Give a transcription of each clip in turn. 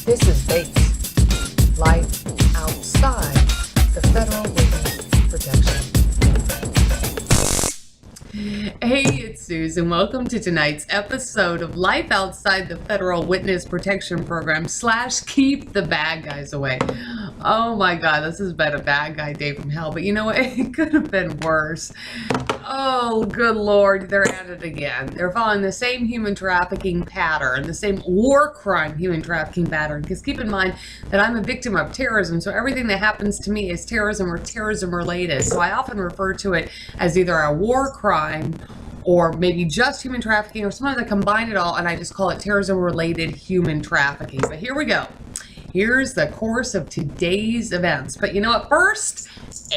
This is base life outside the federal witness protection. Hey, it's Susan. Welcome to tonight's episode of Life Outside the Federal Witness Protection Program / Keep the Bad Guys Away. Oh my God, this has been a bad guy day from hell, but you know what? It could have been worse. Oh, good Lord, they're at it again. They're following the same human trafficking pattern, the same war crime human trafficking pattern. Because keep in mind that I'm a victim of terrorism, so everything that happens to me is terrorism or terrorism related. So I often refer to it as either a war crime or maybe just human trafficking, or sometimes I combine it all and I just call it terrorism related human trafficking. But here we go. Here's the course of today's events. But you know what? First,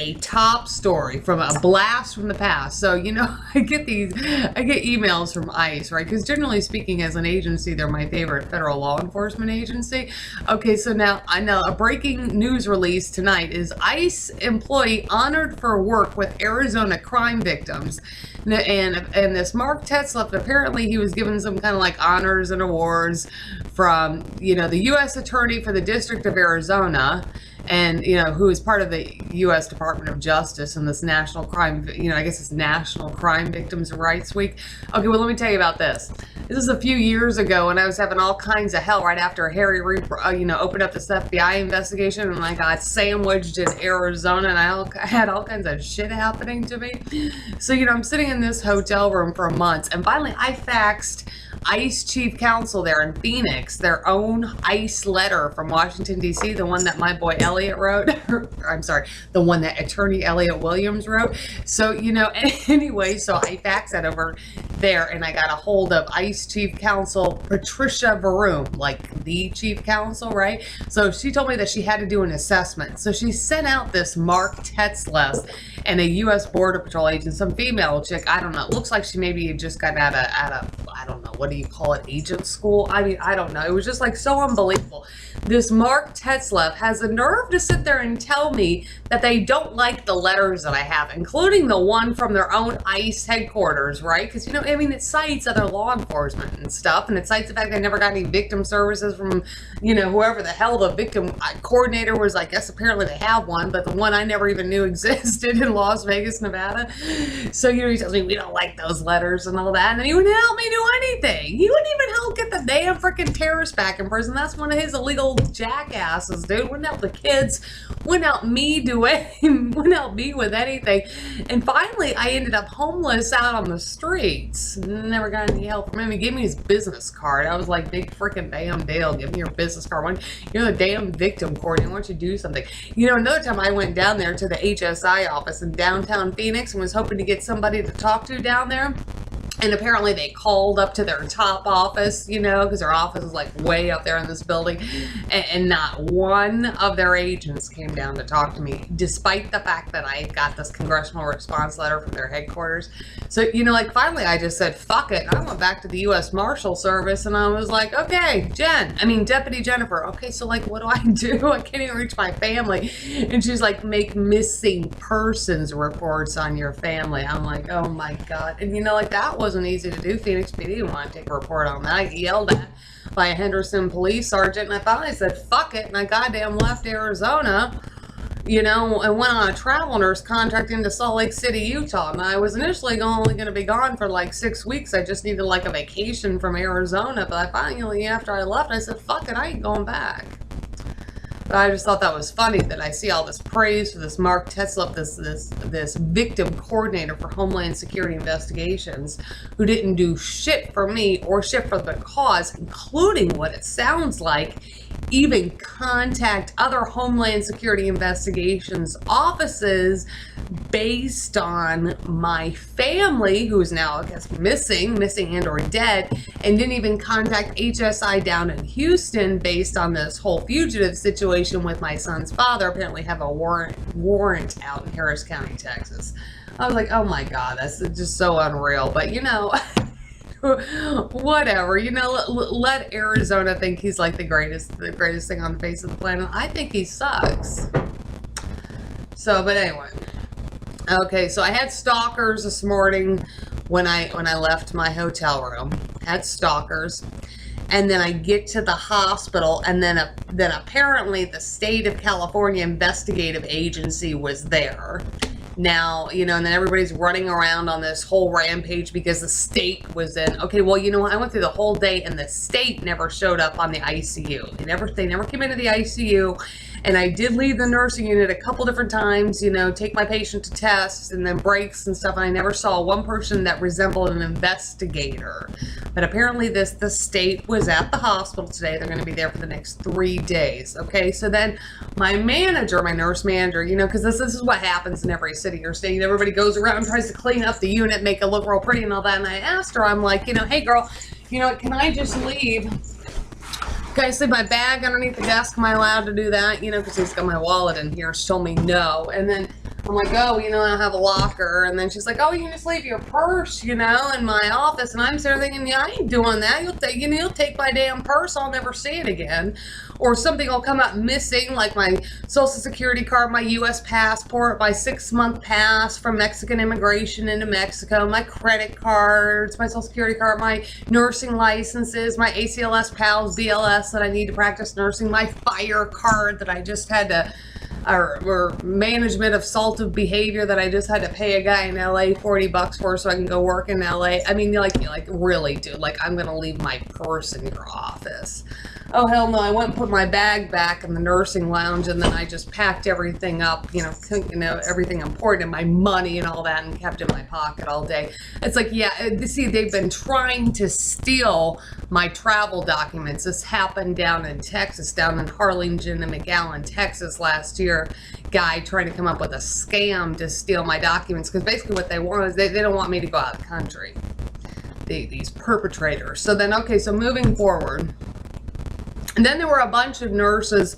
a top story from a blast from the past. So, you know, I get emails from ICE, right? Because generally speaking, as an agency, they're my favorite federal law enforcement agency. Okay, so now I know a breaking news release tonight is ICE employee honored for work with Arizona crime victims. And this Mark Tetzlaff, apparently he was given some kind of like honors and awards from, you know, the U.S. Attorney for the District of Arizona, and, you know, who is part of the U.S. Department of Justice and this National Crime, you know, I guess it's National Crime Victims' Rights Week. Okay, well, let me tell you about this. This is a few years ago when I was having all kinds of hell right after Harry Reid, you know, opened up this FBI investigation, and I got sandwiched in Arizona, and I had all kinds of shit happening to me. So, you know, I'm sitting in this hotel room for months, and finally I faxed ICE Chief Counsel there in Phoenix their own ICE letter from Washington, D.C., the one that my boy Elliot wrote. I'm sorry, the one that Attorney Elliot Williams wrote. So, you know, anyway, so I faxed that over there, and I got a hold of ICE Chief Counsel Patricia Varoom, like the Chief Counsel, right? So she told me that she had to do an assessment. So she sent out this Mark Tetzlaff and a U.S. Border Patrol agent, some female chick, I don't know. It looks like she maybe just got out of I don't know, what do you call it, agent school? I mean, I don't know. It was just like so unbelievable. This Mark Tetzlaff has the nerve to sit there and tell me that they don't like the letters that I have, including the one from their own ICE headquarters, right? Because, you know, I mean, it cites other law enforcement and stuff, and it cites the fact they never got any victim services from, you know, whoever the hell the victim coordinator was. I guess apparently they have one, but the one I never even knew existed in Las Vegas, Nevada. So, you know, he tells me we don't like those letters and all that, and then he wouldn't help me do anything. He wouldn't even help get the damn freaking terrorist back in prison. That's one of his illegal jackasses, dude. Wouldn't help the kids, wouldn't help me do it, wouldn't help me with anything. And finally, I ended up homeless out on the streets. Never got any help from him. He gave me his business card. I was like, big freaking damn deal. Give me your business card. You're the damn victim coordinator. Why don't you do something? You know, another time I went down there to the HSI office in downtown Phoenix and was hoping to get somebody to talk to down there. And apparently they called up to their top office, you know, because their office is like way up there in this building. And not one of their agents came down to talk to me, despite the fact that I got this congressional response letter from their headquarters. So, you know, like finally I just said, fuck it. I went back to the U.S. Marshal Service and I was like, okay, Deputy Jennifer. Okay, so like, what do I do? I can't even reach my family. And she's like, make missing persons reports on your family. I'm like, oh my God. And you know, like that wasn't easy to do. Phoenix PD didn't want to take a report on that. I get yelled at by a Henderson police sergeant, and I finally said, fuck it, and I goddamn left Arizona, you know, and went on a travel nurse contract into Salt Lake City, Utah. And I was initially only going to be gone for like 6 weeks. I just needed like a vacation from Arizona, but I finally, after I left, I said, fuck it, I ain't going back. But I just thought that was funny that I see all this praise for this Mark Tetzlaff, this victim coordinator for Homeland Security investigations, who didn't do shit for me or shit for the cause, including what it sounds like, even contact other Homeland Security investigations offices based on my family, who is now, I guess, missing and or dead, and didn't even contact HSI down in Houston based on this whole fugitive situation with my son's father. Apparently have a warrant out in Harris County, Texas. I was like, oh my God, that's just so unreal. But you know, whatever, you know, let Arizona think he's like the greatest thing on the face of the planet. I think he sucks. So, but anyway. Okay, so I had stalkers this morning when I left my hotel room. Had stalkers. And then I get to the hospital, and then apparently the state of California investigative agency was there. Now, you know, and then everybody's running around on this whole rampage because the state was in. Okay, well, you know what? I went through the whole day, and the state never showed up on the ICU. They never came into the ICU. And I did leave the nursing unit a couple different times, you know, take my patient to tests and then breaks and stuff. And I never saw one person that resembled an investigator. But apparently the state was at the hospital today. They're going to be there for the next 3 days. Okay, so then my manager, my nurse manager, you know, because this is what happens in every city or state. Everybody goes around and tries to clean up the unit, make it look real pretty and all that. And I asked her, I'm like, you know, hey girl, you know, can I just leave? Can I leave my bag underneath the desk? Am I allowed to do that? You know, because he's got my wallet in here. She told me no. And then I'm like, oh, you know, I have a locker. And then she's like, oh, you can just leave your purse, you know, in my office. And I'm sitting there thinking, yeah, I ain't doing that. You'll take my damn purse. I'll never see it again. Or something will come up missing, like my social security card, my U.S. passport, my 6-month pass from Mexican immigration into Mexico, my credit cards, my social security card, my nursing licenses, my ACLS, PALS, BLS that I need to practice nursing, my fire card that I just had to, or management of assaultive behavior that I just had to pay a guy in LA $40 for so I can go work in LA. I mean, like really, dude, like I'm going to leave my purse in your office. Oh, hell no. I went and put my bag back in the nursing lounge, and then I just packed everything up, you know, everything important and my money and all that, and kept it in my pocket all day. It's like, yeah, see, they've been trying to steal my travel documents. This happened down in Texas, down in Harlingen and McAllen, Texas last year. Guy trying to come up with a scam to steal my documents, because basically what they want is they don't want me to go out of the country. These perpetrators. So then, okay, so moving forward. And then there were a bunch of nurses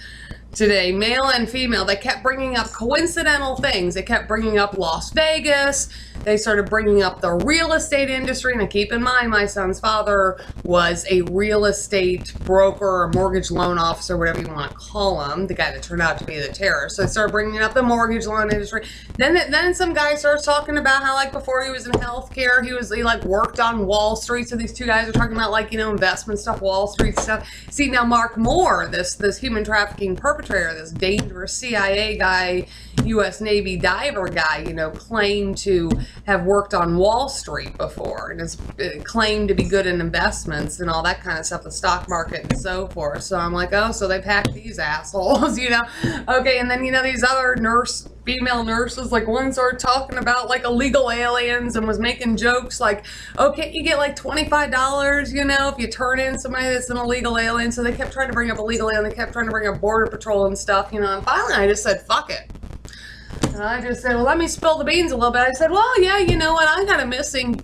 today, male and female, that kept bringing up coincidental things. They kept bringing up Las Vegas. They started bringing up the real estate industry. Now, keep in mind, my son's father was a real estate broker or mortgage loan officer, whatever you want to call him, the guy that turned out to be the terrorist. So they started bringing up the mortgage loan industry. Then some guy starts talking about how, like, before he was in healthcare, he like worked on Wall Street. So these two guys are talking about, like, you know, investment stuff, Wall Street stuff. See, now Mark Moore, this human trafficking perpetrator, this dangerous CIA guy, U.S. Navy diver guy, you know, claimed to have worked on Wall Street before and has claimed to be good in investments and all that kind of stuff, the stock market and so forth. So I'm like, oh, so they packed these assholes, you know? Okay, and then, you know, these other female nurses, like one started talking about like illegal aliens and was making jokes like, okay, you get like $25, you know, if you turn in somebody that's an illegal alien. So they kept trying to bring up illegal alien, they kept trying to bring up border patrol and stuff, you know, and finally I just said, fuck it. And I just said, well, let me spill the beans a little bit. I said, well, yeah, you know what? I got a missing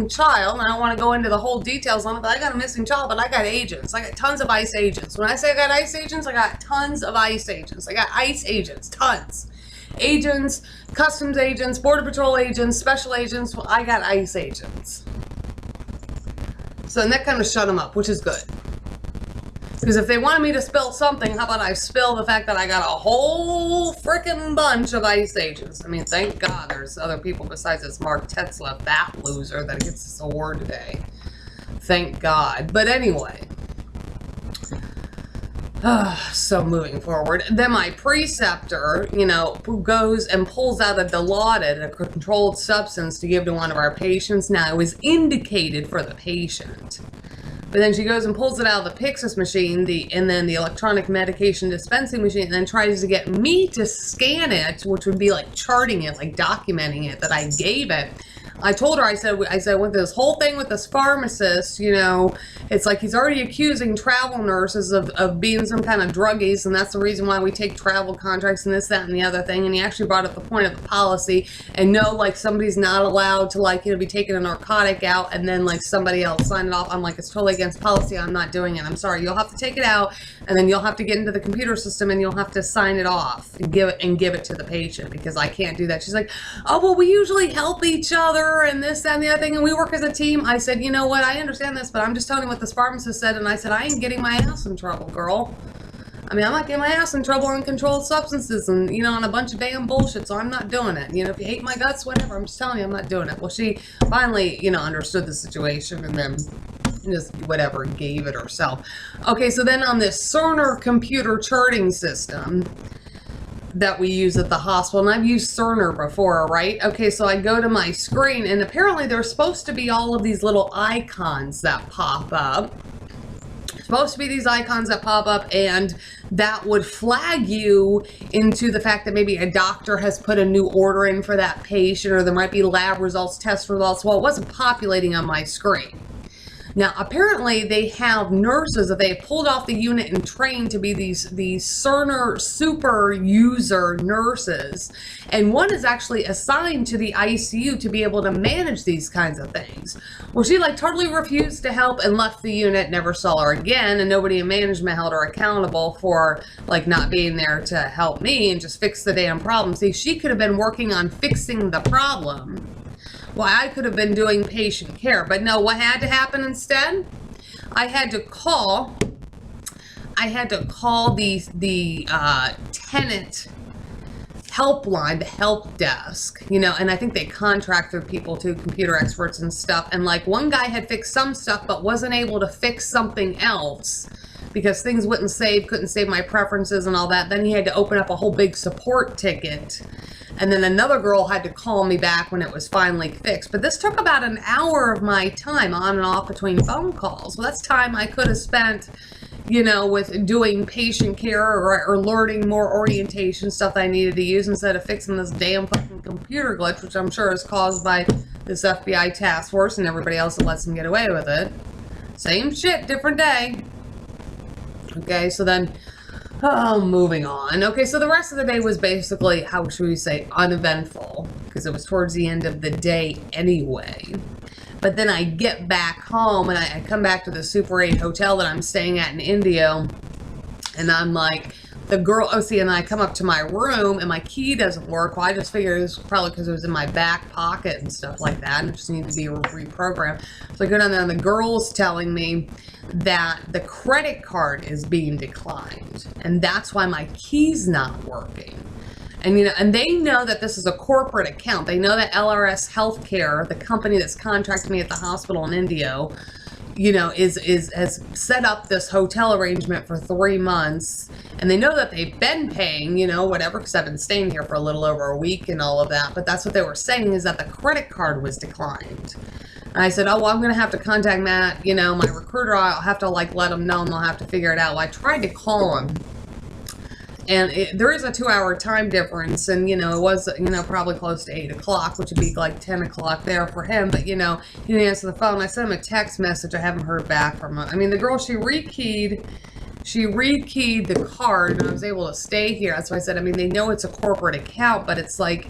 child. And I don't want to go into the whole details on it, but I got a missing child, but I got agents. I got tons of ICE agents. When I say I got ICE agents, I got tons of ICE agents. I got ICE agents, tons. Agents, customs agents, border patrol agents, special agents. Well, I got ICE agents. So, and that kind of shut them up, which is good. Because if they wanted me to spill something, how about I spill the fact that I got a whole freaking bunch of ICE agents? I mean, thank God there's other people besides this Mark Tetzlaff, that loser, that gets this award today. Thank God. But anyway. So moving forward. Then my preceptor, you know, goes and pulls out a Dilaudid, a controlled substance, to give to one of our patients. Now, it was indicated for the patient. But then she goes and pulls it out of the Pyxis machine, and then the electronic medication dispensing machine, and then tries to get me to scan it, which would be like charting it, like documenting it, that I gave it. I told her, I said, with this whole thing with this pharmacist, you know, it's like he's already accusing travel nurses of being some kind of druggies, and that's the reason why we take travel contracts and this, that, and the other thing. And he actually brought up the point of the policy, and no, like, somebody's not allowed to, like, you know, be taking a narcotic out and then, like, somebody else sign it off. I'm like, it's totally against policy. I'm not doing it. I'm sorry. You'll have to take it out, and then you'll have to get into the computer system, and you'll have to sign it off and give it to the patient, because I can't do that. She's like, oh, well, we usually help each other and this, that, and the other thing, and we work as a team. I said, you know what, I understand this, but I'm just telling you what this pharmacist said. And I said, I ain't getting my ass in trouble, girl. I mean, I'm not getting my ass in trouble on controlled substances and, you know, on a bunch of damn bullshit, so I'm not doing it. You know, if you hate my guts, whatever, I'm just telling you, I'm not doing it. Well, she finally, you know, understood the situation, and then just whatever, gave it herself. Okay, so then on this Cerner computer charting system that we use at the hospital, and I've used Cerner before, right? Okay, so I go to my screen, and apparently there's supposed to be all of these little icons that pop up. Supposed to be these icons that pop up, and that would flag you into the fact that maybe a doctor has put a new order in for that patient, or there might be lab results, test results. Well, it wasn't populating on my screen. Now, apparently they have nurses that they pulled off the unit and trained to be these Cerner super user nurses. And one is actually assigned to the ICU to be able to manage these kinds of things. Well, she like totally refused to help and left the unit, never saw her again. And nobody in management held her accountable for like not being there to help me and just fix the damn problem. See, she could have been working on fixing the problem. Well, I could have been doing patient care, but no, what had to happen instead? I had to call the tenant helpline, the help desk, you know, and I think they contract their people to computer experts and stuff. And like one guy had fixed some stuff, but wasn't able to fix something else because things wouldn't save, couldn't save my preferences and all that. Then he had to open up a whole big support ticket. And then another girl had to call me back when it was finally fixed. But this took about an hour of my time on and off between phone calls. Well, that's time I could have spent, you know, with doing patient care or learning more orientation stuff I needed to use instead of fixing this damn fucking computer glitch, which I'm sure is caused by this FBI task force and everybody else that lets them get away with it. Same shit, different day. Okay, so then... oh, moving on. Okay, so the rest of the day was basically, how should we say, uneventful, because it was towards the end of the day anyway. But then I get back home, and I come back to the Super 8 hotel that I'm staying at in Indio, and I'm like, the girl, oh, see, and I come up to my room, and my key doesn't work. Well, I just figured it was probably because it was in my back pocket and stuff like that, and it just needed to be reprogrammed. So I go down there, and the girl's telling me that the credit card is being declined, and that's why my key's not working. And, you know, and they know that this is a corporate account. They know that LRS Healthcare, the company that's contracted me at the hospital in Indio, you know, has set up this hotel arrangement for 3 months, and they know that they've been paying, you know, whatever, because I've been staying here for a little over a week and all of that, but that's what they were saying, is that the credit card was declined. And I said, oh, well, I'm going to have to contact Matt, you know, my recruiter. I'll have to, like, let them know, and they'll have to figure it out. Well, I tried to call him, and there is a 2-hour time difference, and, you know, it was, you know, probably close to 8 o'clock, which would be like 10 o'clock there for him, but, you know, he didn't answer the phone. I sent him a text message. I haven't heard back from him. I mean, the girl, she rekeyed the card, and I was able to stay here. That's why I said, I mean, they know it's a corporate account, but it's like,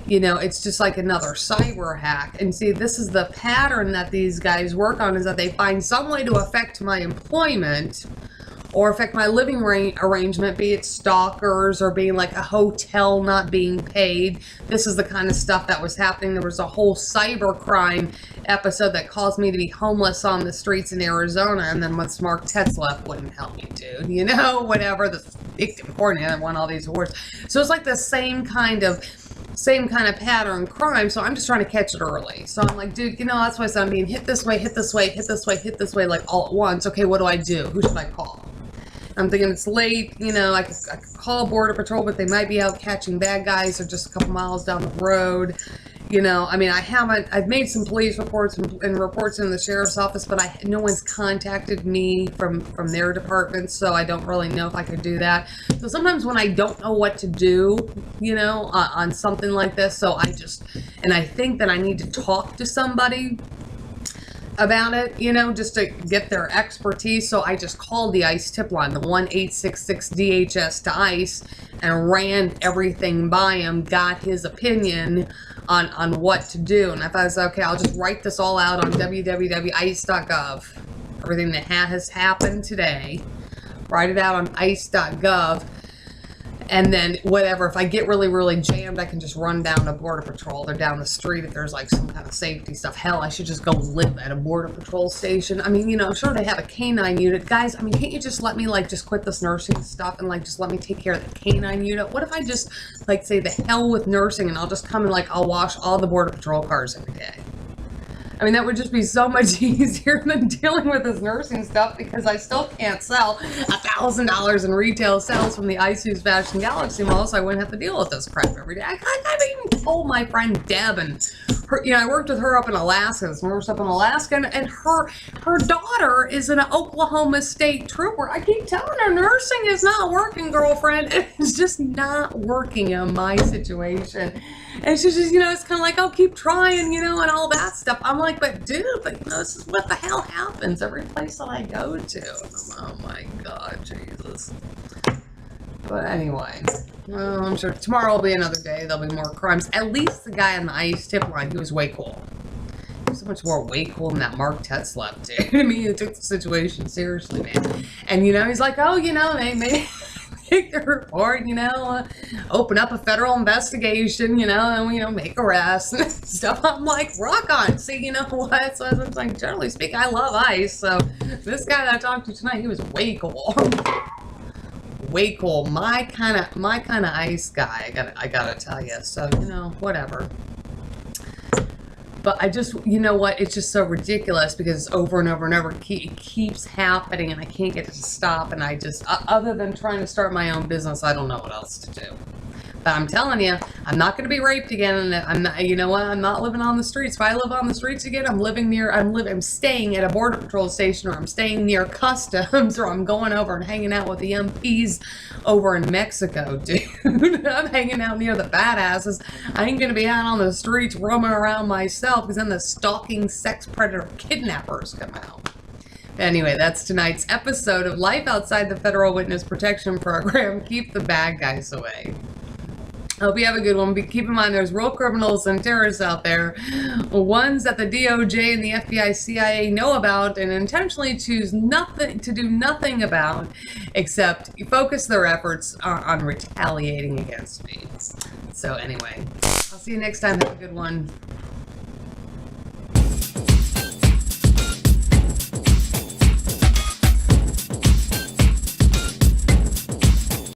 you know, it's just like another cyber hack. And see, this is the pattern that these guys work on, is that they find some way to affect my employment or affect my living arrangement, be it stalkers or being like a hotel not being paid. This is the kind of stuff that was happening. There was a whole cyber crime episode that caused me to be homeless on the streets in Arizona, and then once Mark Tetzlaff wouldn't help me, dude, you know, whatever, the victim coordinator won all these awards. So it's like the same kind of pattern crime. So I'm just trying to catch it early. So I'm like, dude, you know, that's why I said I'm being hit this way, hit this way, hit this way, hit this way, like all at once. Okay, what do I do? Who should I call? I'm thinking it's late, you know, I could call Border Patrol, but they might be out catching bad guys or just a couple miles down the road. You know, I mean, I've made some police reports and reports in the sheriff's office, but no one's contacted me from their department, so I don't really know if I could do that. So sometimes when I don't know what to do, you know, on something like this, so I think that I need to talk to somebody about it, you know, just to get their expertise. So I just called the ICE tip line, the 1-866-DHS to ICE, and ran everything by him, got his opinion on what to do. And I thought, I was okay, I'll just write this all out on www.ice.gov. Everything that has happened today, write it out on ice.gov. And then whatever, if I get really, really jammed, I can just run down to Border Patrol. They're down the street if there's like some kind of safety stuff. Hell, I should just go live at a Border Patrol station. I mean, you know, I'm sure they have a canine unit. Guys, I mean, can't you just let me like just quit this nursing stuff and like just let me take care of the canine unit? What if I just like say the hell with nursing and I'll just come and like I'll wash all the Border Patrol cars every day? I mean, that would just be so much easier than dealing with this nursing stuff, because I still can't sell $1,000 in retail sales from the ISO's Fashion Galaxy Mall, so I wouldn't have to deal with this crap every day. I've even told my friend Deb, and her, you know, I worked with her up in Alaska, this nurse up in Alaska, and her daughter is an Oklahoma State trooper. I keep telling her, nursing is not working, girlfriend. It's just not working in my situation. And she's just, you know, it's kind of like, oh, keep trying, you know, and all that stuff. I'm like, but dude, but you know, this is what the hell happens every place that I go to. Oh my God, Jesus. But anyway, well, I'm sure tomorrow will be another day. There'll be more crimes. At least the guy on the ICE tip line, he was way cool. He was so much more way cool than that Mark Tetzlaff dude. I mean, he took the situation seriously, man. And, you know, he's like, oh, you know, maybe take the report, you know, open up a federal investigation, you know, and, you know, make arrests and stuff. I'm like, rock on. See, you know what? So it's like, generally speaking, I love ICE. So this guy that I talked to tonight, he was way cool. Way cool. My kind of ICE guy, I gotta tell you. So, you know, whatever. But I just, you know what, it's just so ridiculous, because it's over and over and over. It keeps happening, and I can't get it to stop. And I just, other than trying to start my own business, I don't know what else to do. But I'm telling you, I'm not going to be raped again. And I'm not, you know what, I'm not living on the streets. If I live on the streets again, I'm staying at a border patrol station, or I'm staying near customs, or I'm going over and hanging out with the MPs over in Mexico, dude. I'm hanging out near the badasses. I ain't going to be out on the streets roaming around myself, because then the stalking sex predator kidnappers come out. Anyway, that's tonight's episode of Life Outside the Federal Witness Protection Program. Keep the bad guys away. Hope you have a good one. But keep in mind, there's real criminals and terrorists out there, ones that the DOJ and the FBI, CIA know about and intentionally choose to do nothing about, except focus their efforts on retaliating against me. So anyway, I'll see you next time. Have a good one.